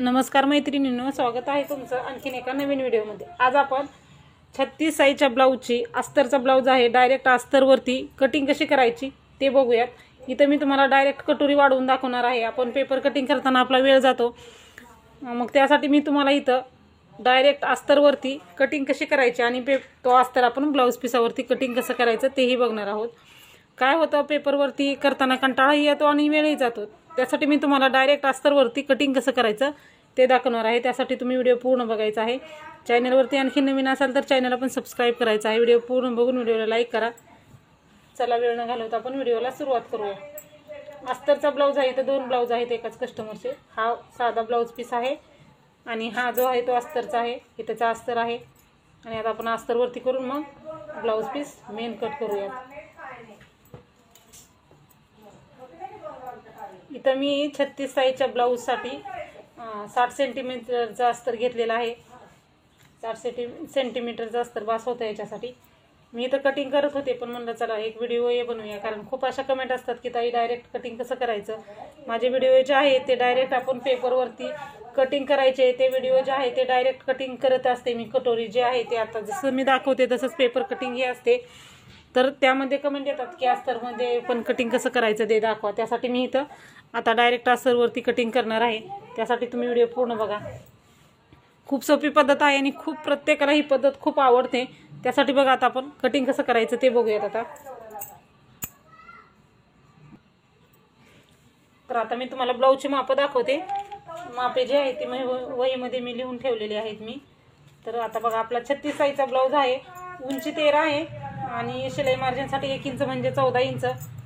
नमस्कार मैत्रिणींनो, स्वागत आहे तुमचं आणखीन एका नवीन व्हिडिओमध्ये। आज आपण 36 साईजच्या ब्लाऊजची अस्तरचा ब्लाऊज आहे, डायरेक्ट अस्तरवरती कटिंग कशी करायची ते बघूयात। इथं मी तुम्हाला डायरेक्ट कटोरी वाढवून दाखवणार आहे। आपण पेपर कटिंग करताना आपला वेळ जातो, मग त्यासाठी मी तुम्हाला इथं डायरेक्ट अस्तरवरती कटिंग कशी करायची आणि तो अस्तर आपण ब्लाऊज पिसावरती कटिंग कसं करायचं तेही बघणार आहोत। काय होतं, पेपरवरती करताना कंटाळाही येतो आणि वेळही जातो, त्यासाठी मी तुम्हाला डायरेक्ट अस्तरवरती कटिंग कसं करायचं ते दाखवणार आहे। त्यासाठी तुम्ही व्हिडिओ पूर्ण बघायचा आहे। चॅनलवरती आणखी नवीन असाल तर चॅनलला पण सबस्क्राइब करायचं आहे। व्हिडिओ पूर्ण बघून व्हिडिओला लाईक करा। चला वेळ न घालवता आपण व्हिडिओला सुरुवात करूया। अस्तरचा ब्लाऊज आहे, तर दोन ब्लाऊज आहेत एकाच कस्टमरचे। हा साधा ब्लाऊज पीस आहे आणि हा जो आहे तो अस्तरचा आहे, हे त्याचा अस्तर आहे। आणि आता आपण अस्तरवरती करून मग ब्लाऊज पीस मेन कट करूया। इथं मी 36 साईजच्या ब्लाऊजसाठी 60 सेंटीमीटरचा अस्तर घेतलेला आहे। 60 सेंटीमीटरचा अस्तर बास होतं याच्यासाठी। मी इथं कटिंग करत होते, पण म्हणलं चला एक व्हिडिओ बनवूया, कारण खूप अशा कमेंट असतात की ताई डायरेक्ट कटिंग कसं करायचं। माझे व्हिडिओ जे आहे ते डायरेक्ट आपण पेपरवरती कटिंग करायचे, ते व्हिडिओ जे आहे ते डायरेक्ट कटिंग करत असते मी। कटोरी जे आहे ते आता जसं मी दाखवते तसंच पेपर कटिंग हे असते, तर त्यामध्ये कमेंट येतात की अस्तरमध्ये पण कटिंग कसं करायचं ते दाखवा। त्यासाठी मी इथं आता डायरेक्ट अस्तरवरती कटिंग करणार आहे। त्यासाठी तुम्ही व्हिडिओ पूर्ण बघा। खूप सोपी पद्धत आहे आणि खूप प्रत्येकाला ही पद्धत खूप आवडते। त्यासाठी बघा आता आपण कटिंग कसं करायचं ते बघूयात आता। तर आता मी तुम्हाला ब्लाऊजची मापं दाखवते। मापे जे आहे ते वहीमध्ये मी लिहून ठेवलेले आहेत मी। तर आता बघा, आपला 36 साईजचा ब्लाऊज आहे, उंची 13 आहे आणि शिलाई मार्जिनसाठी 1 इंच म्हणजे 14 इंच।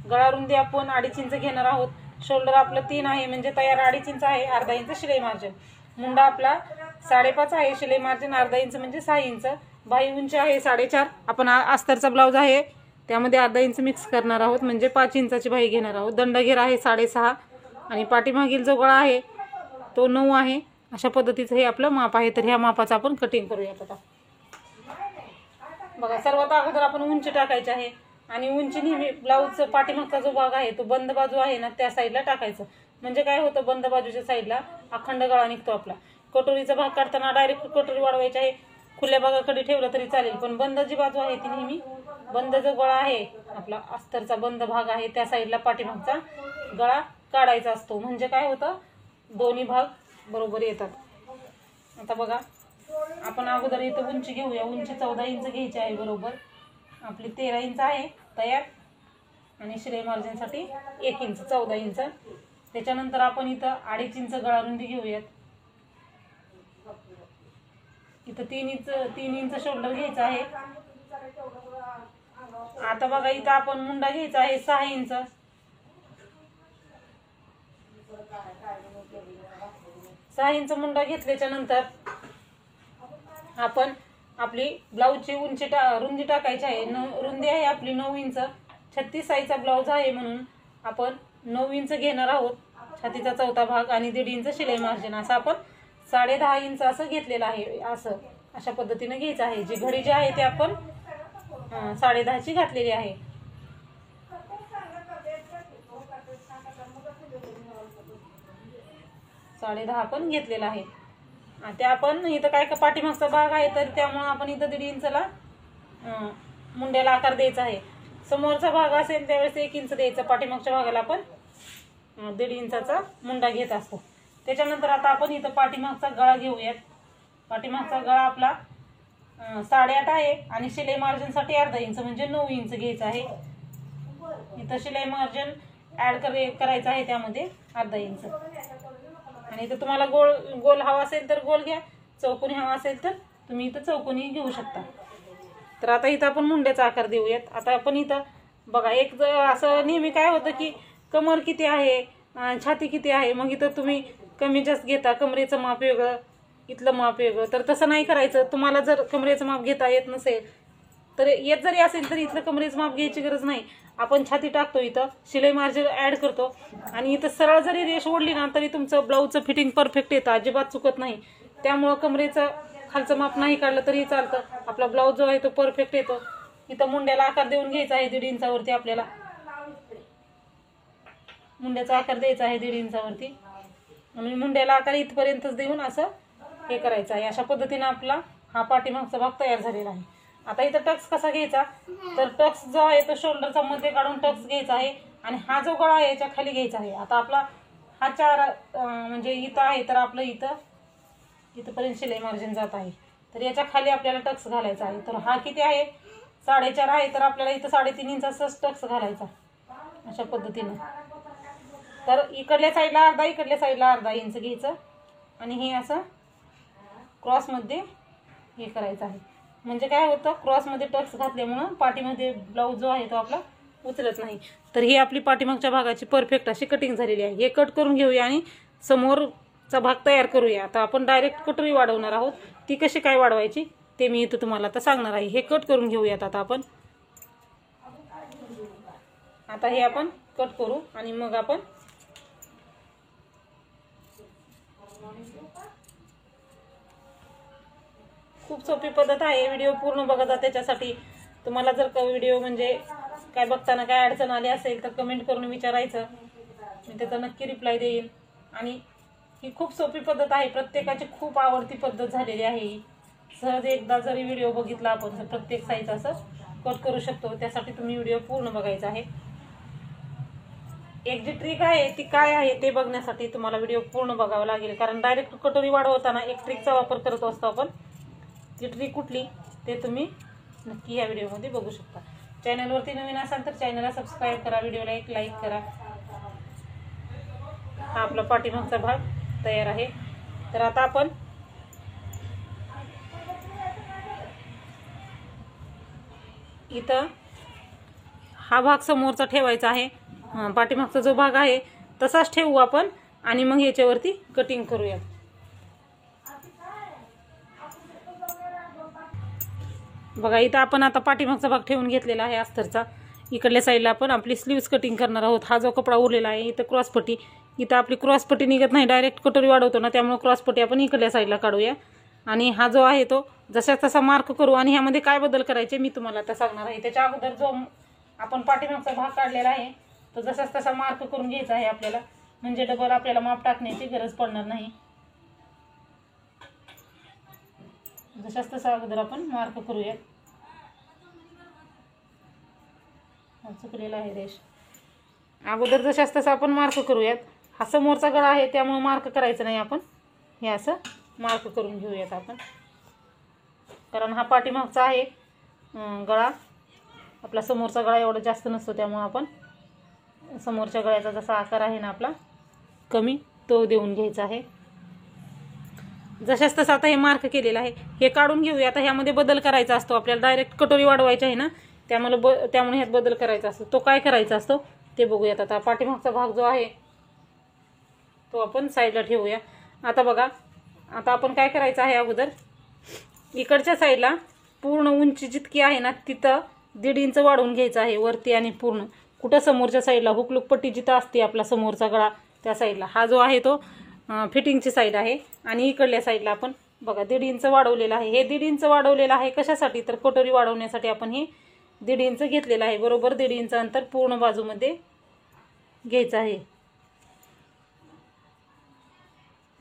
गळा रुंदी आपण 2.5 इंच घेणार आहोत। शोल्डर आपलं 3 आहे म्हणजे तयार 2.5 इंच आहे, अर्धा इंच शिलाई मार्जिन। मुंडा आपला 5.5 आहे, शिलाई मार्जिन अर्धा इंच म्हणजे 6 इंच। बाही उंची आहे 4.5। आपण अस्तरचा ब्लाऊज आहे त्यामध्ये अर्धा इंच मिक्स करणार आहोत म्हणजे 5 इंचाची बाही घेणार आहोत। दंडघेर आहे 6.5 आणि पाठीमागील जो गळा आहे तो 9 आहे। अशा पद्धतीचं हे आपलं माप आहे। तर ह्या मापाचं आपण कटिंग करूयात आता। बघा, सर्वात अगोदर आपण उंची टाकायची आहे आणि उंची नेहमी ब्लाऊजचा पाठीमागचा जो भाग आहे तो बंद बाजू आहे ना त्या साईडला टाकायचं। म्हणजे काय होतं, बंद बाजूच्या साईडला अखंड गळा निघतो आपला। कटोरीचा भाग काढताना डायरेक्ट कटोरी वाढवायची आहे, खुल्या भागाकडे ठेवलं तरी चालेल, पण बंद जी बाजू आहे ती नेहमी, बंद जो गळा आहे आपला अस्तरचा बंद भाग आहे त्या साईडला पाठीमागचा गळा काढायचा असतो। म्हणजे काय होतं, दोन्ही भाग बरोबर येतात। आता बघा, आपण अगोदर इथं उंची घेऊया। उंची 14 इंच घ्यायची आहे बरोबर। आपली 13 इंच आहे तयार आणि शिलाई मार्जिनसाठी 1 इंच 14 इंच। त्याच्यानंतर आपण इथं 2.5 इंच गळा रुंदी घेऊयात। इथं 3 इंच शोल्डर घ्यायचा आहे। आता बघा, इथं आपण मुंडा घ्यायचा आहे 6 इंच। 6 इंच मुंडा घेतल्याच्या नंतर आपण आपली ब्लाऊजची रुंदी टाकायची आहे। रुंदी आहे आपली 9 इंच। 36 साईजचा ब्लाऊज आहे म्हणून आपण 9 इंच घेणार आहोत, छातीचा चौथा भाग, आणि 1.5 इंच शिलाई मार्जिन। असं आपण 10.5 इंच असं घेतलेलं आहे। अशा पद्धतीने घ्यायचं आहे। जी घडी जी आहे ते आपण 10.5ची घातलेली आहे। ,10.5 आपण घेतलेला आहे। ते आपण इथं काय पाठीमागचा भाग आहे तर त्यामुळे आपण इथं 1.5 इंचला मुंड्याला आकार द्यायचा आहे। समोरचा भाग असेल त्यावेळेस 1 इंच द्यायचा। पाठीमागच्या भागाला आपण 1.5 इंचाचा मुंडा घेत असतो। त्याच्यानंतर आता आपण इथं पाठीमागचा गळा घेऊयात। पाठीमागचा गळा आपला 8.5 आहे आणि शिलाई मार्जिनसाठी अर्धा इंच म्हणजे 9 इंच घ्यायचं आहे। इथं शिलाई मार्जिन ऍड करायचं आहे त्यामध्ये अर्धा इंच। आणि इथं तुम्हाला गोल हवा असेल तर गोल घ्या, चौकोनी हवा असेल तर तुम्ही इथं चौकोनी घेऊ शकता। तर आता इथं आपण मुंड्याचा आकार देऊयात। आता आपण इथं बघा, एक असं नेहमी काय होतं की कमर किती आहे, छाती किती आहे, मग इथं तुम्ही कमी जास्त घेता, कमरेचं माप वेगळं इथलं माप वेगळं। तर तसं नाही करायचं। तुम्हाला जर कमरेचं माप घेता येत नसेल तर येत जरी असेल तर इथलं कमरेचं माप घ्यायची गरज नाही। आपण छाती टाकतो, इथं शिलाई मार्जिन ऍड करतो आणि इथं सरळ जरी रेष ओढली ना तरी तुमचं ब्लाऊजचं फिटिंग परफेक्ट येतं, अजिबात चुकत नाही। त्यामुळं कमरेचं खालचं माप नाही काढलं तरी चालतं, आपला ब्लाऊज जो आहे तो परफेक्ट येतो। इथं मुंड्याला आकार देऊन घ्यायचा आहे 1.5 इंचावरती। आपल्याला मुंड्याचा आकार द्यायचा आहे 1.5 इंचावरती। आणि मुंड्याला आकार इथपर्यंतच देऊन असं हे करायचं आहे. अशा पद्धतीने आपला हा पाठीमागचा भाग तयार झालेला आहे. आता इथं टक्स कसा घ्यायचा, तर टक्स जो आहे तो शोल्डरचा मध्ये काढून टक्स घ्यायचा आहे आणि हा जो गळा आहे याच्या खाली घ्यायचा आहे. आता आपला हा 4 म्हणजे इथं आहे, तर आपलं इथंपर्यंत शिलाई मार्जिन जात आहे, तर याच्या खाली आपल्याला टक्स घालायचा आहे. तर हा किती आहे, 4.5 आहे, तर आपल्याला इथं 3.5 इंचाचा टक्स घालायचा अशा पद्धतीनं. तर इकडल्या साईडला अर्धा, इकडल्या साईडला अर्धा इंच घ्यायचं आणि हे असं क्रॉसमध्ये हे करायचं आहे. म्हणजे काय होतं, क्रॉसमध्ये टक्स घातल्यामुळं पाठीमध्ये ब्लाऊज जो आहे तो आपला उचलत नाही. तर ही आपली पाठीमागच्या भागाची परफेक्ट अशी कटिंग झालेली आहे. हे कट करून घेऊया आणि समोरचा भाग तयार करूया. आता आपण डायरेक्ट कटोरी वाढवणार आहोत, ती कशी काय वाढवायची ते मी इथं तुम्हाला आता सांगणार आहे. हे कट करून घेऊयात आता आपण. आता हे आपण कट करू आणि मग आपण खूप सोपी पद्धत आहे. व्हिडिओ पूर्ण बघा. त्याच्यासाठी तुम्हाला जर का व्हिडिओ म्हणजे काय बघताना काय अडचण आली असेल तर कमेंट करून विचारायचं, मी त्याचा नक्की रिप्लाय देईन. आणि ही खूप सोपी पद्धत आहे, प्रत्येकाची खूप आवडती पद्धत झालेली आहे ही. सहज एकदा जरी व्हिडिओ बघितला आपण तर प्रत्येक साईज असं कट करू शकतो. त्यासाठी तुम्ही व्हिडिओ पूर्ण बघायचा आहे. एक जी ट्रिक आहे ती काय आहे ते बघण्यासाठी तुम्हाला व्हिडिओ पूर्ण बघावा लागेल, कारण डायरेक्ट कटोरी वाढवताना एक ट्रिकचा वापर करत असतो आपण. ती ट्रिक कुठली ते तुम्ही नक्की या व्हिडिओमध्ये बघू शकता. चॅनलवरती नवीन असाल तर चॅनलला सबस्क्राईब करा, व्हिडिओला एक लाईक करा. हा आपला पाठीमागचा भाग तयार आहे. तर आता आपण इथं हा भाग समोरचा ठेवायचा आहे. पाठीमागचा जो भाग आहे तसाच ठेवू आपण आणि मग याच्यावरती कटिंग करूया. बघा इथं आपण आता पाठीमागचा भाग ठेवून घेतलेला आहे अस्तरचा. इकडल्या साईडला आपण आपली स्लीव्स कटिंग करणार आहोत. हा जो कपडा उरलेला आहे इथं क्रॉसपट्टी, इथं आपली क्रॉसपट्टी निघत नाही, डायरेक्ट कटोरी वाढवतो ना, त्यामुळे क्रॉसपट्टी आपण इकडल्या साईडला काढूया. आणि हा जो आहे तो जसा तसा मार्क करू आणि ह्यामध्ये काय बदल करायचे मी तुम्हाला आता सांगणार आहे. त्याच्या अगोदर जो आपण पाठीमागचा भाग काढलेला आहे तो जसाच तसा मार्क करून घ्यायचा आहे आपल्याला, म्हणजे डबल आपल्याला माप टाकण्याची गरज पडणार नाही. जशाच तसा अगोदर आपण मार्क करूया. चुकलेला आहे रेष. अगोदर जशाच तसा आपण मार्क करूयात. हा समोरचा गळा आहे त्यामुळे मार्क करायचं नाही आपण, हे असं मार्क करून घेऊयात आपण, कारण हा पाठीमागचा आहे गळा. आपला समोरचा गळा एवढा जास्त नसतो, त्यामुळे आपण समोरच्या गळ्याचा जसा आकार आहे ना आपला कमी तो देऊन घ्यायचा आहे. जशाच तसं आता हे मार्क केलेलं आहे हे काढून घेऊया. आता ह्यामध्ये बदल करायचा असतो आपल्याला, डायरेक्ट कटोरी वाढवायची आहे ना, त्यामुळे ह्यात बदल करायचा असतो. तो काय करायचा असतो ते बघूयात. आता पाठीमागचा भाग जो आहे तो आपण साईडला ठेवूया. आता बघा, आता आपण काय करायचं आहे, अगोदर इकडच्या साईडला पूर्ण उंची जितकी आहे ना तिथं 1.5 इंच वाढवून घ्यायचं आहे वरती आणि पूर्ण. कुठं समोरच्या साईडला हुकलूक पट्टी जिथं असते आपला समोरचा गळा त्या साईडला. हा जो आहे तो फिटिंगची साईड आहे आणि इकडल्या साईडला आपण बघा 1.5 इंच वाढवलेला आहे. हे 1.5 इंच वाढवलेलं आहे कशासाठी, तर कटोरी वाढवण्यासाठी आपण हे 1.5 इंच घेतलेलं आहे. बरोबर 1.5 इंच अंतर पूर्ण बाजूमध्ये घ्यायचं आहे,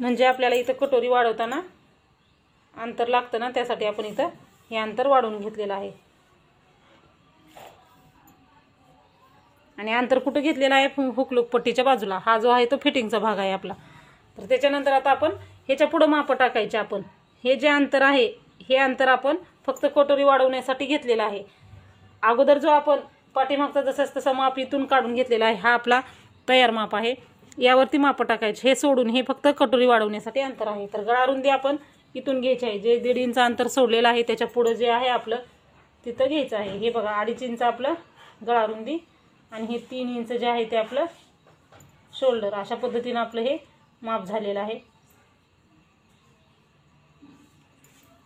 म्हणजे आपल्याला इथं कटोरी वाढवताना अंतर लागतं ना, त्यासाठी आपण इथं हे अंतर वाढवून घेतलेलं आहे. आणि अंतर कुठं घेतलेलं आहे, हुकलूक पट्टीच्या बाजूला. हा जो आहे तो फिटिंगचा भाग आहे आपला. तर त्याच्यानंतर आता आपण ह्याच्या पुढं माप टाकायचे. आपण हे जे अंतर आहे हे अंतर आपण फक्त कटोरी वाढवण्यासाठी घेतलेलं आहे. अगोदर जो आपण पाठीमागचा जसाच तसा माप इथून काढून घेतलेला आहे हा आपला तयार माप आहे. यावरती माप टाकायचे. हे सोडून हे फक्त कटोरी वाढवण्यासाठी अंतर आहे. तर गळा रुंदी आपण इथून घ्यायची आहे. जे 1.5 इंच अंतर सोडलेलं आहे त्याच्या पुढं जे आहे आपलं तिथं घ्यायचं आहे. हे बघा 2.5 इंच आपलं गळा रुंदी आणि हे 3 इंच जे आहे ते आपलं शोल्डर. अशा पद्धतीनं आपलं हे माप झालेलं आहे.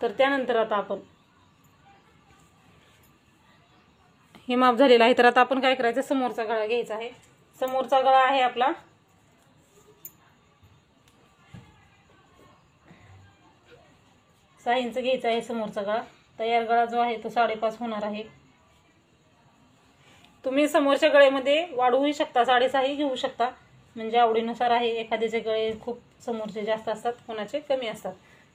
तर त्यानंतर आता आपण हे माप झालेलं आहे. तर आता आपण काय करायचं, समोरचा गळा घ्यायचा आहे. समोरचा गळा आहे आपला 6 इंच घ्यायचा आहे समोरचा गळा. तयार गळा जो आहे तो 5.5 होणार आहे. तुम्ही समोरच्या गळ्यामध्ये वाढवूही शकता, 6.5 घेऊ शकता. म्हणजे आवडीनुसार आहे. एखाद्याचे गळे खूप समोरचे जास्त असतात, कोणाचे कमी असतात.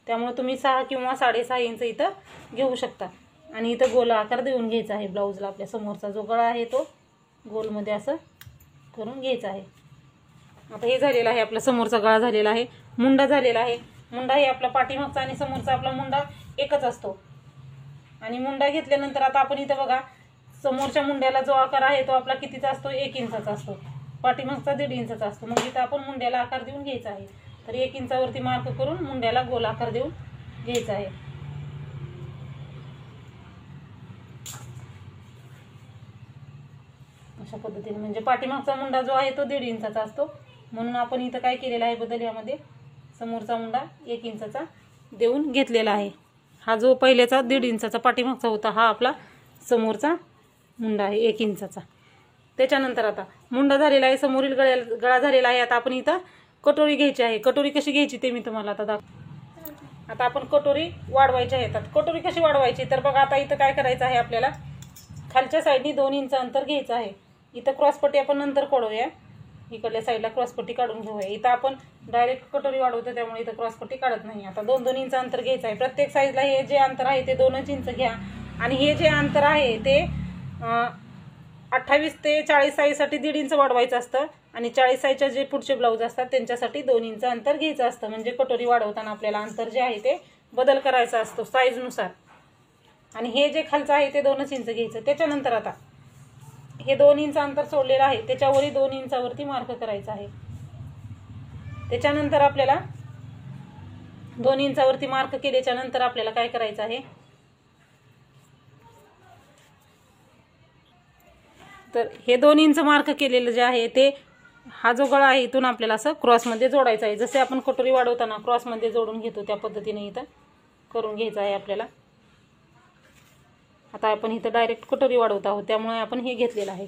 त्यामुळे तुम्ही 6 किंवा 6.5 इंच इथं घेऊ शकता. आणि इथं गोल आकार देऊन घ्यायचा आहे ब्लाऊजला. आपल्या समोरचा जो गळा आहे तो गोलमध्ये असं करून घ्यायचा आहे. आता हे झालेलं आहे, आपला समोरचा गळा झालेला आहे. मुंडा झालेला आहे. मुंडा हे आपला पाठीमागचा आणि समोरचा आपला मुंडा एकच असतो. आणि मुंडा घेतल्यानंतर आता आपण इथं बघा, समोरच्या मुंड्याला जो आकार आहे तो आपला कितीचा असतो, 1 इंचाचा असतो. पाठीमागचा 1.5 इंचाचा असतो. मग इथं आपण मुंड्याला आकार देऊन घ्यायचा आहे. तर 1 इंचावरती मार्क करून मुंड्याला गोल आकार देऊन घ्यायचा आहे. अशा पद्धतीने, म्हणजे पाठीमागचा मुंडा जो आहे तो 1.5 इंचाचा असतो. म्हणून आपण इथं काय केलेलं आहे बदल, यामध्ये समोरचा मुंडा 1 इंचाचा देऊन घेतलेला आहे. हा जो पहिल्याचा 1.5 इंचाचा पाठीमागचा होता, हा आपला समोरचा मुंडा आहे 1 इंचाचा. त्याच्यानंतर आता मुंडा झालेला आहे, समोरील गळा झालेला आहे. आता आपण इथं कटोरी घ्यायची आहे. कटोरी कशी घ्यायची ते मी तुम्हाला आता आता आपण कटोरी वाढवायची आहे. कटोरी कशी वाढवायची तर बघा, आता इथं काय करायचं आहे, आपल्याला खालच्या साईडनी 2 इंच अंतर घ्यायचं आहे. इथं क्रॉसपट्टी आपण नंतर काढूया, इकडल्या साईडला क्रॉसपट्टी काढून घेऊया. इथं आपण डायरेक्ट कटोरी वाढवतो त्यामुळे इथं क्रॉसपट्टी काढत नाही. आता 2-2 इंच अंतर घ्यायचं आहे. प्रत्येक साईजला हे जे अंतर आहे ते 2 इंच घ्या. आणि हे जे अंतर आहे ते 28 ते 40 साईजसाठी 1.5 इंच वाढवायचं असतं. आणि 40 साईजच्या जे पुढचे ब्लाऊज असतात त्यांच्यासाठी 2 इंच अंतर घ्यायचं असतं. म्हणजे कटोरी वाढवताना आपल्याला अंतर जे आहे ते बदल करायचा असतो साईजनुसार. आणि हे जे खालचं आहे ते 2 इंच घ्यायचं. त्याच्यानंतर आता हे 2 इंच अंतर सोडलेलं आहे, त्याच्यावरही 2 इंचावरती मार्क करायचं आहे. त्याच्यानंतर आपल्याला 2 इंचावरती मार्क केल्याच्या नंतर आपल्याला काय करायचं आहे, तर हे 2 इंच मार्क केलेलं जे आहे ते, हा जो गळा आहे इथून आपल्याला असं क्रॉसमध्ये जोडायचा आहे. जसे आपण कटोरी वाढवताना क्रॉसमध्ये जोडून घेतो त्या पद्धतीने इथं करून घ्यायचं आहे आपल्याला. आता आपण इथं डायरेक्ट कटोरी वाढवत आहोत त्यामुळे आपण हे घेतलेलं आहे.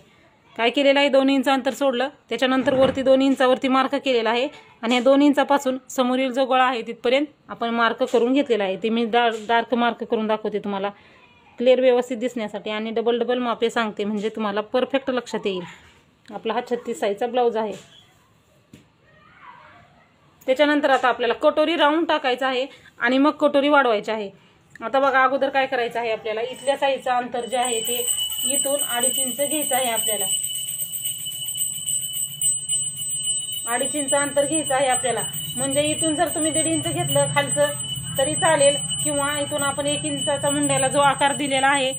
काय केलेलं आहे, 2 इंच अंतर सोडलं, त्याच्यानंतर वरती 2 इंचावरती मार्क केलेला आहे. आणि या 2 इंचापासून समोरील जो गळा आहे तिथपर्यंत आपण मार्क करून घेतलेला आहे. ते मी डार्क मार्क करून दाखवते तुम्हाला क्लिअर व्यवस्थित दिसण्यासाठी. आणि डबल मापे सांगते म्हणजे तुम्हाला परफेक्ट लक्षात येईल. आपला हा 36 साईजचा ब्लाऊज आहे. त्याच्यानंतर आता आपल्याला कटोरी राऊंड टाकायचा आहे आणि मग कटोरी वाढवायची आहे. आता बघा, अगोदर काय करायचं आहे, आपल्याला इथल्या साईजचं अंतर जे आहे ते इथून 2.5 इंच घ्यायचं आहे. आपल्याला 2.5 इंच अंतर घ्यायचं आहे आपल्याला. म्हणजे इथून जर तुम्ही 1.5 इंच घेतलं खालचं तरी चालेल, किंवा इथून आपण 1 इंचाचा मुंड्याला जो आकार दिलेला आहे,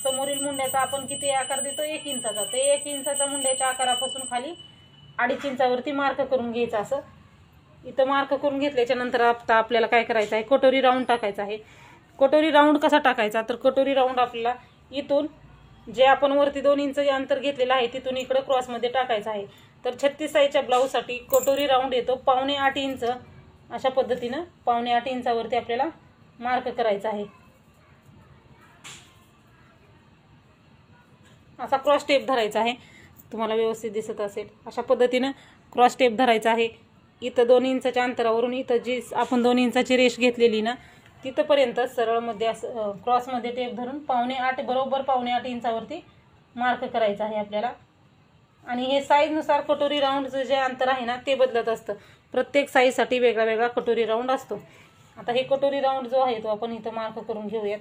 समोरील मुंड्याचा आपण किती आकार देतो, 1 इंचाचा, ते 1 इंचाच्या मुंड्याच्या आकारापासून खाली 2.5 इंचावरती मार्क करून घ्यायचं. असं इथं मार्क करून घेतल्याच्या नंतर आता आपल्याला काय करायचं आहे, कटोरी राऊंड टाकायचा आहे. कटोरी राऊंड कसा टाकायचा, तर कटोरी राऊंड आपल्याला इथून जे आपण वरती 2 इंच अंतर घेतलेलं आहे तिथून इकडे क्रॉसमध्ये टाकायचं आहे. तर 36 साईजच्या ब्लाऊजसाठी कटोरी राऊंड येतो 7.25 इंच. अशा पद्धतीनं 7.25 इंचावरती आपल्याला मार्क करायचा आहे. असा क्रॉस टेप धरायचा आहे, तुम्हाला व्यवस्थित दिसत असेल. अशा पद्धतीनं क्रॉस टेप धरायचा आहे. इथं 2 इंचाच्या अंतरावरून इथं जी आपण 2 इंचाची रेष घेतलेली ना तिथंपर्यंत सरळमध्ये असं क्रॉसमध्ये टेप धरून 7.25 बरोबर 7.25 इंचावरती मार्क करायचं आहे आपल्याला. आणि हे साईजनुसार कटोरी राऊंडचं जे अंतर आहे ना ते बदलत असतं. प्रत्येक साईजसाठी वेगळा वेगळा कटोरी राऊंड असतो. आता हे कटोरी राऊंड जो आहे तो आपण इथं मार्क करून घेऊयात.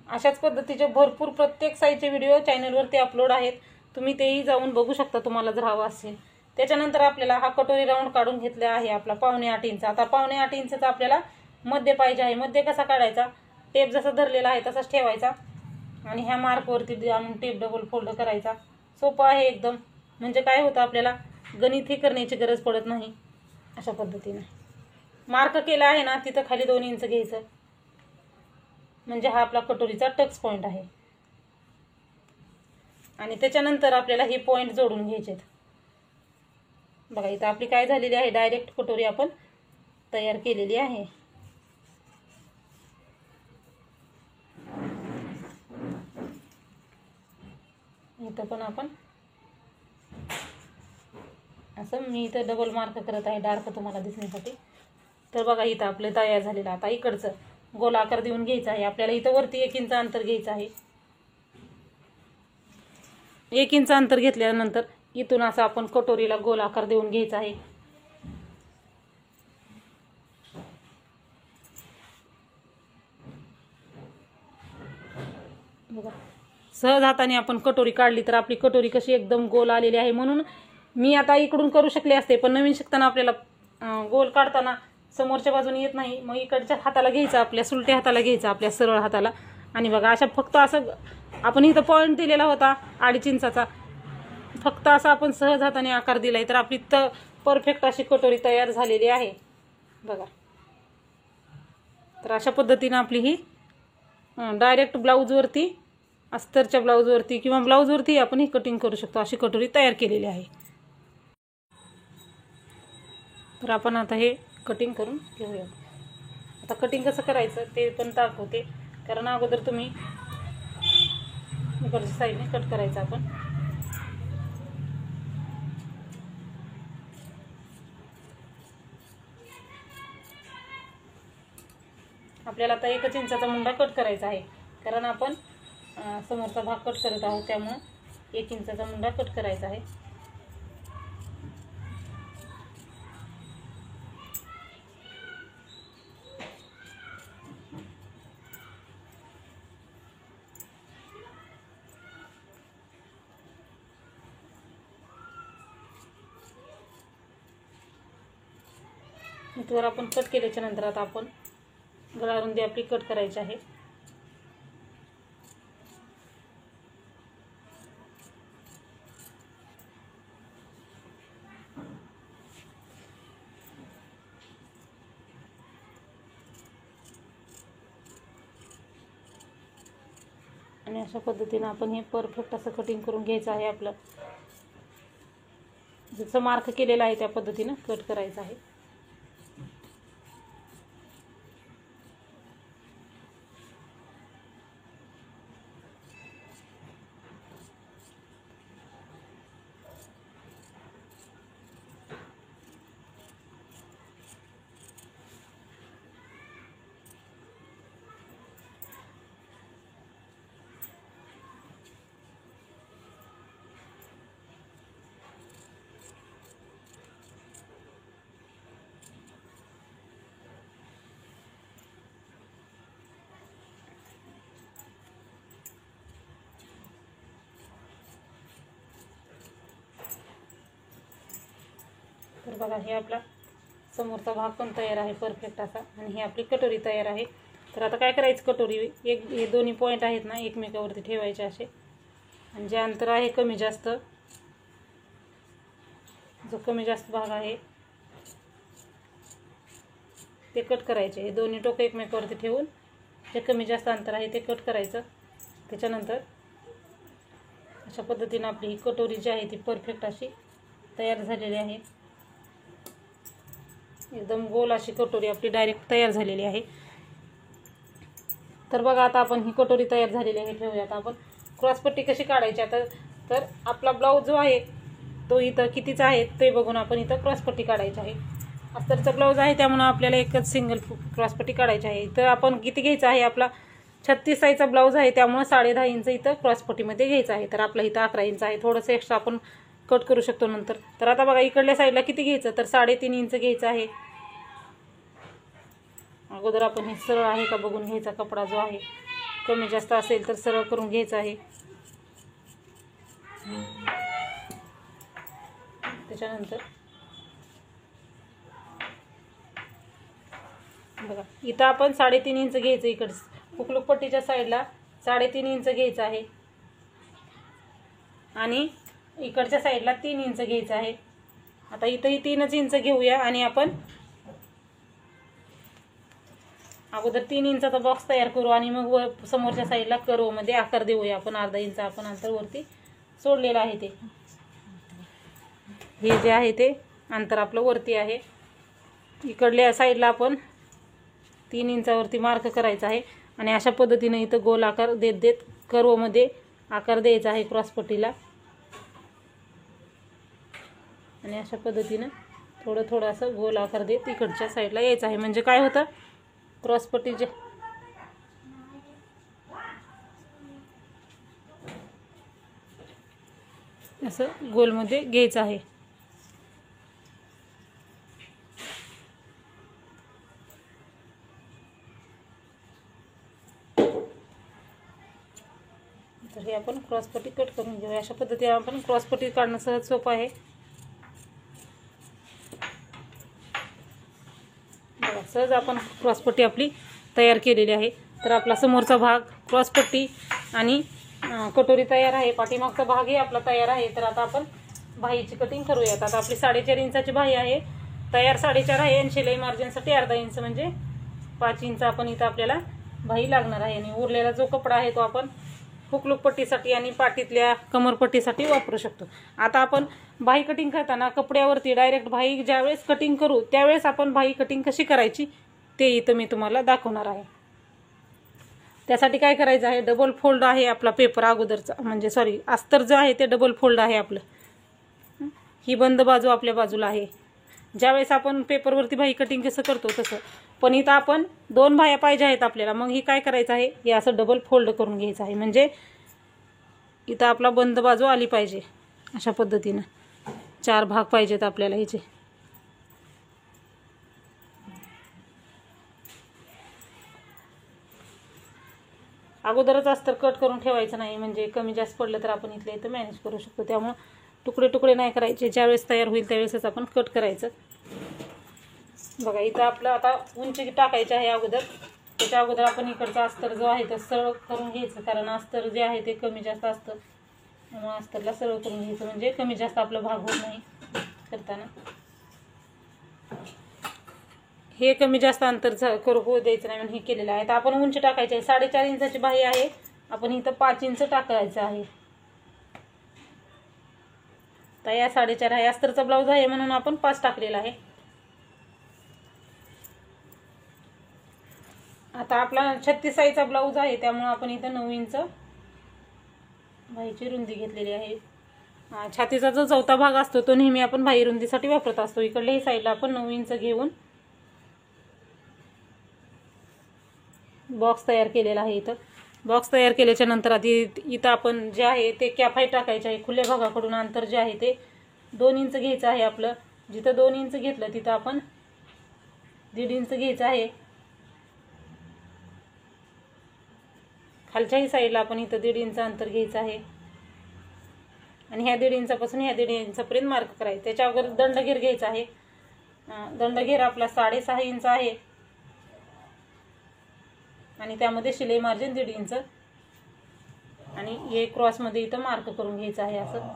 अशाच पद्धतीचे भरपूर प्रत्येक साईजचे व्हिडिओ चॅनलवरती अपलोड आहेत, तुम्ही तेही जाऊन बघू शकता तुम्हाला जर हवं असेल. त्याच्यानंतर आपल्याला हा कटोरी राऊंड काढून घेतला आहे आपला 7.25 इंच. आता 7.25 इंचचा आपल्याला मध्य पाहिजे आहे. मध्य कसा काढायचा, टेप जसा धरलेला आहे तसाच ठेवायचा आणि ह्या मार्कवरती आणून टेप डबल फोल्ड करायचा. सोपं आहे एकदम. म्हणजे काय होतं, आपल्याला गणित ही करण्याची गरज पडत नाही. अशा पद्धतीने मार्क केला आहे ना तिथं खाली 2 इंच घ्यायचं, म्हणजे हा आपला कटोरीचा टच पॉईंट आहे. आणि त्याच्यानंतर आपल्याला हे पॉईंट जोडून घ्यायचे. बघा इथं आपली काय झालेली आहे, डायरेक्ट कटोरी आपण तयार केलेली आहे. इथं पण आपण असं, मी इथं डबल मार्क करत आहे डार्क तुम्हाला दिसण्यासाठी. तर बघा इथं आपले तयार झालेलं. आता इकडचं गोल आकार देऊन घ्यायचा आहे आपल्याला. इथं वरती 1 इंच अंतर घ्यायचं आहे. 1 इंच अंतर घेतल्यानंतर इथून असं आपण कटोरीला गोल आकार देऊन घ्यायचा आहे. बघा, सहज हाताने आपण कटोरी काढली तर आपली कटोरी कशी एकदम गोल आलेली आहे. म्हणून मी आता इकडून करू शकले असते, पण नवीन शिकताना आपल्याला गोल काढताना समोरच्या बाजूने येत नाही. मग इकडच्या हाताला घ्यायचं, आपल्या सुलट्या हाताला घ्यायचं, आपल्या सरळ हाताला. आणि बघा अशा फक्त असं आपण इथं पॉईंट दिलेला होता 2.5 इंचाचा, फक्त असं आपण सहज हाताने आकार दिलाय तर आपली परफेक्ट अशी कटोरी तयार झालेली आहे. बघा, तर अशा पद्धतीनं आपली ही डायरेक्ट ब्लाऊजवरती, अस्तरच्या ब्लाऊजवरती किंवा ब्लाऊजवरती आपण ही कटिंग करू शकतो. अशी कटोरी तयार केलेली आहे. तर आपण आता हे कटिंग करून घेऊया. आता कटिंग कसं करायचं ते पण दाखवते, कारण अगोदर तुम्ही इकडच्या साईडने कट करायचं. आपण आपल्याला आता 1 इंचाचा मुंडा कट करायचा आहे, कारण आपण समोरचा भाग कट करत आहोत. त्यामुळं 1 इंचाचा मुंडा कट करायचा आहे. इथवर आपण कट केल्याच्या नंतर आता आपण गळा रुंदी आपली कट करायची आहे. आणि अशा पद्धतीने आपण हे परफेक्ट असं कटिंग करून घ्यायचं आहे. आपलं जसं मार्क केलेलं आहे त्या पद्धतीनं कट करायचं आहे. तर बघा, हे आपला समोरचा भाग पण तयार आहे परफेक्ट असा, आणि ही आपली कटोरी तयार आहे. तर आता काय करायचं, कटोरी हे दोन्ही पॉईंट आहेत ना एकमेकावरती ठेवायचे असे, आणि जे अंतर आहे कमी जास्त, जो कमी जास्त भाग आहे ते कट करायचे. हे दोन्ही टोकं एकमेकावरती ठेवून जे कमी जास्त अंतर आहे ते कट करायचं. त्याच्यानंतर अशा पद्धतीने आपली ही कटोरी जी आहे ती परफेक्ट अशी तयार झालेली आहे. एकदम गोल अशी कटोरी आपली डायरेक्ट तयार झालेली आहे. तर बघा, आता आपण ही कटोरी तयार झालेली आहे. ठेवूयात आपण क्रॉसपट्टी कशी काढायची. आता तर आपला ब्लाऊज जो आहे तो इथं कितीचा आहे ते बघून आपण इथं क्रॉसपट्टी काढायची आहे. अस्तरचा ब्लाऊज आहे त्यामुळे आपल्याला एकच सिंगल क्रॉसपट्टी काढायची आहे. इथं आपण किती घ्यायचं आहे, आपला 36 साईजचा ब्लाऊज आहे त्यामुळे 10.5 इंच इथं क्रॉसपट्टीमध्ये घ्यायचं आहे. तर आपला इथं 11 इंच आहे. थोडंसं एक्स्ट्रा आपण कट करू शकतो नंतर. तर आता बघा, इकडल्या साईडला किती घ्यायचं, तर 3.5 इंच घ्यायचं आहे. अगोदर आपण हे सरळ आहे का बघून घ्यायचा. कपडा जो आहे कमी जास्त असेल तर सरळ करून घ्यायचा आहे. त्याच्यानंतर बघा, इथं आपण 3.5 इंच घ्यायचं. इकडं हुकलूकपट्टीच्या साईडला 3.5 इंच घ्यायचं आहे, आणि इकडच्या साईडला 3 इंच घ्यायचं आहे. आता इथंही 3 इंच घेऊया, आणि आपण अगोदर 3 इंचाचा बॉक्स तयार करू, आणि मग समोरच्या साईडला कर्वमध्ये आकार देऊया. आपण 1/2 इंच आपण अंतर वरती सोडलेलं आहे. ते हे जे आहे ते अंतर आपलं वरती आहे. इकडल्या साईडला आपण 3 इंचावरती मार्क करायचा आहे, आणि अशा पद्धतीने इथं गोल आकार देत देत कर्वमध्ये आकार द्यायचा आहे क्रॉसपट्टीला. आणि अशा पद्धतीनं थोडं थोडं असं गोल आकार देत इकडच्या साईडला यायचं आहे. म्हणजे काय होतं, क्रॉसपट्टीचे असं गोलमध्ये घ्यायचं आहे. तर हे आपण क्रॉसपट्टी कट करून घेऊया. अशा पद्धतीने आपण क्रॉसपट्टी काढणं सहज सोपं आहे. बघा, सहज आपण क्रॉसपट्टी आपली तयार केलेली आहे. तर आपला समोरचा भाग क्रॉसपट्टी आणि कटोरी तयार आहे. पाठीमागचा भाग हे आपला तयार आहे. तर आता आपण बाहीची कटिंग करूयात. आता आपली 4.5 इंचाची बाही आहे. तयार 4.5 आहे आणि शिलाई मार्जिनसाठी अर्धा इंच म्हणजे 5 इंच आपण इथं आपल्याला बाही लागणार आहे. आणि उरलेला जो कपडा आहे तो आपण हुकलूक पट्टीसाठी आणि पाठीतल्या कमरपट्टीसाठी वापरू शकतो. आता आपण बाही कटिंग करताना कपड्यावरती डायरेक्ट बाही ज्यावेळेस कटिंग करू त्यावेळेस आपण बाही कटिंग कशी करायची ते इथं मी तुम्हाला दाखवणार आहे. त्यासाठी काय करायचं आहे, डबल फोल्ड आहे आपला पेपर अगोदरचा, म्हणजे सॉरी अस्तर जो आहे ते डबल फोल्ड आहे आपलं. ही बंद बाजू आपल्या बाजूला आहे. ज्यावेळेस आपण पेपरवरती बाही कटिंग कसं करतो तसं, पण इथं आपण 2 बाह्या पाहिजे आहेत आपल्याला. मग ही काय करायचं आहे, हे असं डबल फोल्ड करून घ्यायचं आहे. म्हणजे इथं आपला बंद बाजू आली पाहिजे. अशा पद्धतीनं 4 भाग पाहिजेत आपल्याला ह्याचे. अगोदरच अस्तर कट करून ठेवायचं नाही, म्हणजे कमी जास्त पडलं तर आपण इथल्या इथं मॅनेज करू शकतो. त्यामुळं तुकडे तुकडे नाही करायचे. ज्यावेळेस तयार होईल त्यावेळेसच आपण कट करायचं. बघा, इथं आपलं आता उंची टाकायची आहे अगोदर. त्याच्या अगोदर आपण इकडचा अस्तर जो आहे तो सरळ करून घ्यायचं, कारण अस्तर जे आहे ते कमी जास्त असतं. त्यामुळे अस्तरला सरळ करून घ्यायचं, म्हणजे कमी जास्त आपला भाग होत नाही करताना. हे कमी जास्त अंतर करू द्यायचं नाही म्हणून हे केलेलं आहे. तर आपण उंची टाकायची आहे. 4.5 इंचाची बाही आहे. आपण इथं 5 इंच टाकायचं आहे. तर या 4.5 आहे. अस्तरचा ब्लाऊज आहे म्हणून आपण 5 टाकलेला आहे. आता आपला 36 साईजचा ब्लाऊज आहे, त्यामुळे आपण इथं 9 इंच बाहीची रुंदी घेतलेली आहे. छातीचा जो चौथा भाग असतो तो नेहमी आपण बाही रुंदीसाठी वापरत असतो. इकडल्याही साईडला आपण 9 इंच घेऊन बॉक्स तयार केलेला आहे. इथं बॉक्स तयार केल्याच्या नंतर आधी इथं आपण जे आहे ते कॅफाय टाकायचे आहे. खुल्या भागाकडून अंतर जे आहे ते 2 इंच घ्यायचं आहे आपलं. जिथं 2 इंच घेतलं तिथं आपण 1.5 इंच घ्यायचं आहे. खालच्याही साईडला आपण इथं 1.5 इंच अंतर घ्यायचं आहे. आणि ह्या 1.5 इंचापासून ह्या 1.5 इंचापर्यंत मार्क करायचं. त्याच्या अगोदर दंडघेर घ्यायचा आहे. दंडघेर आपला 6.5 इंच आहे आणि त्यामध्ये शिलाई मार्जिन 1.5 इंच आणि हे क्रॉसमध्ये इथं मार्क करून घ्यायचं आहे. असं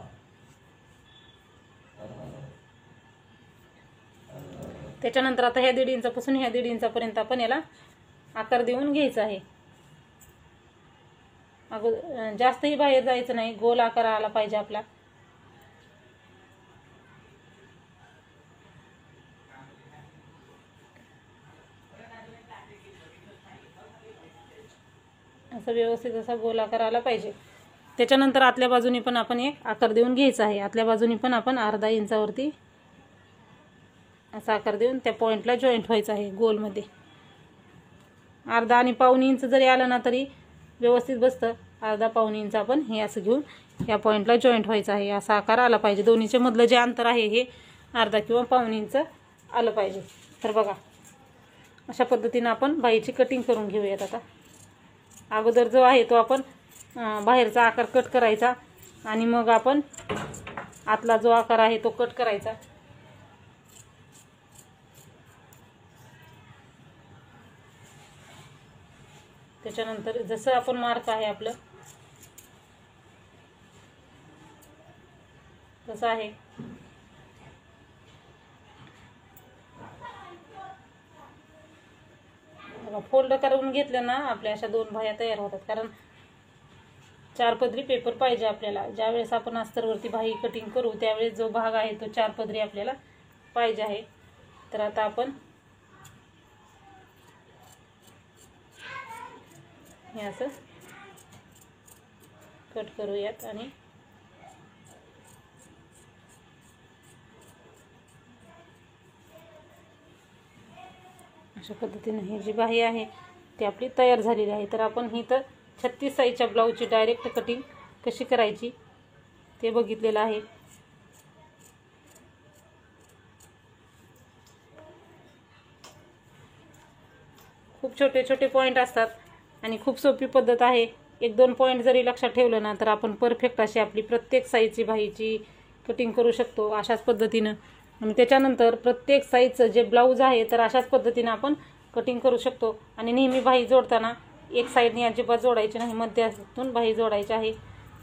त्याच्यानंतर आता ह्या 1.5 इंचापासून ह्या 1.5 इंचापर्यंत आपण याला आकार देऊन घ्यायचा आहे. अगोदर जास्तही बाहेर जायचं नाही, गोल आकार आला पाहिजे आपला. असं व्यवस्थित असा गोल आकार आला पाहिजे. त्याच्यानंतर आतल्या बाजूनी पण आपण एक आकार देऊन घ्यायचा आहे. आतल्या बाजूनी पण आपण अर्धा इंचावरती असा आकार देऊन त्या पॉईंटला जॉईंट व्हायचं आहे गोलमध्ये. अर्धा आणि पाऊण इंच जरी आलं ना तरी व्यवस्थित बसतं. अर्धा पाऊण इंच आपण हे असं घेऊन या पॉईंटला जॉईंट व्हायचं आहे. असा आकार आला पाहिजे. दोन्हीच्या मधलं जे अंतर आहे हे अर्धा किंवा पाऊण इंच आलं पाहिजे. तर बघा, अशा पद्धतीनं आपण बाहीची कटिंग करून घेऊयात. आता अगोदर जो आहे तो आपण बाहेरचा आकार कट करायचा आणि मग आपण आतला जो आकार आहे तो कट करायचा. त्याच्यानंतर जसं आपण मार्क आहे आपलं तसं आहे. फोल्ड करून घेतलं ना आपल्या अशा 2 बाह्या तयार होतात. कारण 4 पदरी पेपर पाहिजे आपल्याला. ज्यावेळेस आपण अस्तरवरती बाही कटिंग करू त्यावेळेस जो भाग आहे तो 4 पदरी आपल्याला पाहिजे आहे. तर आता आपण हे असं कट करूयात आणि अशा पद्धतीने ही जी बाही आहे ती आपली तयार झालेली आहे. तर आपण ही तर 36 साईजच्या ब्लाऊजची डायरेक्ट कटिंग कशी करायची ते बघितलेलं आहे. खूप छोटे छोटे पॉईंट असतात आणि खूप सोपी पद्धत आहे. 1-2 पॉईंट जरी लक्षात ठेवलं ना तर आपण परफेक्ट अशी आपली प्रत्येक साईजची बाहीची कटिंग करू शकतो अशाच पद्धतीनं. आणि त्याच्यानंतर प्रत्येक साईजचं जे ब्लाऊज आहे तर अशाच पद्धतीनं आपण कटिंग करू शकतो. आणि नेहमी बाही जोडताना एक साईडने अजिबात जोडायची नाही, मध्यातून बाही जोडायची आहे.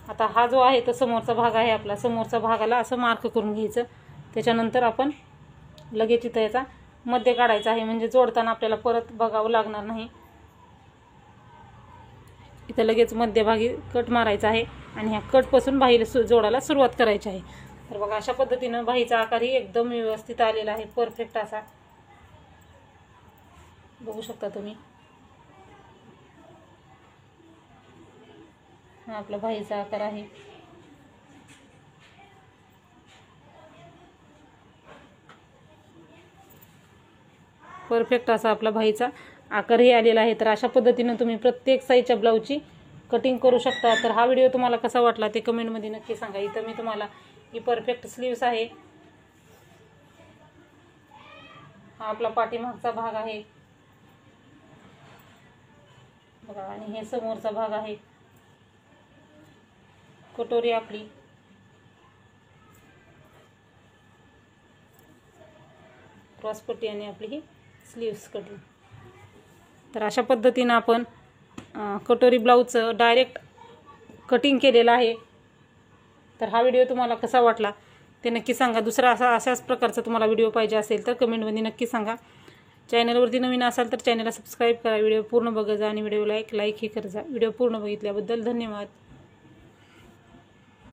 आता हा जो आहे तो समोरचा भाग आहे आपला. समोरचा भागाला असं मार्क करून घ्यायचं. त्याच्यानंतर आपण लगेच इथं याचा मध्य काढायचा आहे, म्हणजे जोडताना आपल्याला परत बघावं लागणार नाही. इथं लगेच मध्यभागी कट मारायचा आहे आणि ह्या कटपासून बाहीला जोडायला सुरुवात करायची आहे. तर बघा अशा पद्धतीनं बाहीचा आकारही एकदम व्यवस्थित आलेला आहे, परफेक्ट असा बघू शकता तुम्ही. हा आपला बाहीचा आकार आहे. परफेक्ट असा आपला बाहीचा आकारही आलेला आहे. तर अशा पद्धतीनं तुम्ही प्रत्येक साईजच्या ब्लाऊजची कटिंग करू शकता. तर हा व्हिडिओ तुम्हाला कसा वाटला ते कमेंटमध्ये नक्की सांगा. इथं मी तुम्हाला ही परफेक्ट स्लीव्स आहे. हा आपला पाठीमागचा भाग आहे बघा, आणि हे समोरचा भाग आहे. कटोरी आपली क्रॉसपट्टी आणि आपली ही स्लीव्स कटिंग. तर अशा पद्धतीनं आपण कटोरी ब्लाऊजचं डायरेक्ट कटिंग केलेलं आहे. तर हा व्हिडिओ तुम्हाला कसा वाटला ते नक्की सांगा. दुसरा अशाच प्रकारचा तुम्हाला व्हिडिओ पाहिजे असेल तर कमेंटमध्ये नक्की सांगा. चॅनलवरती नवीन असाल तर चॅनलला सबस्क्राईब करा. व्हिडिओ पूर्ण बघा जा आणि व्हिडिओला लाईक ही करा. व्हिडिओ पूर्ण बघितल्याबद्दल धन्यवाद.